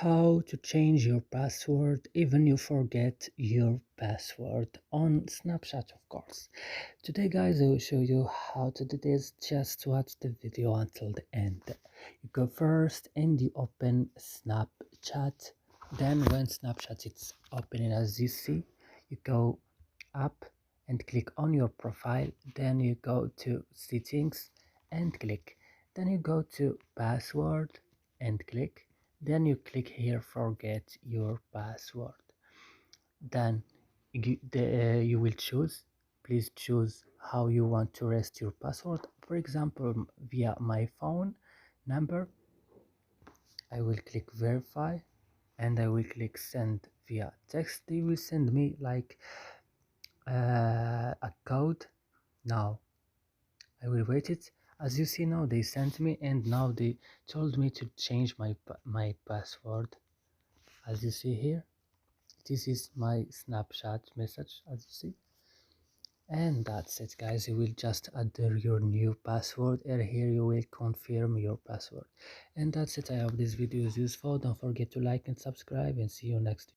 how to change your password even you forget your password on Snapchat, of course. Today guys, I will show you how to do this. Just watch the video until the end. You go first and you open Snapchat. Then when Snapchat is opening, as you see, you go up and click on your profile. Then you go to settings and click. Then you go to password and click. Then you click here forget your password. Then you will choose. Please choose how you want to rest your password. For example, via my phone number, I will click verify and I will click send via text. They will send me like a code. Now I will wait it. As you see now, they sent me, and now they told me to change my password. As you see here, this is my Snapchat message, as you see. And that's it guys, you will just enter your new password, and here you will confirm your password. And that's it. I hope this video is useful. Don't forget to like and subscribe, and see you next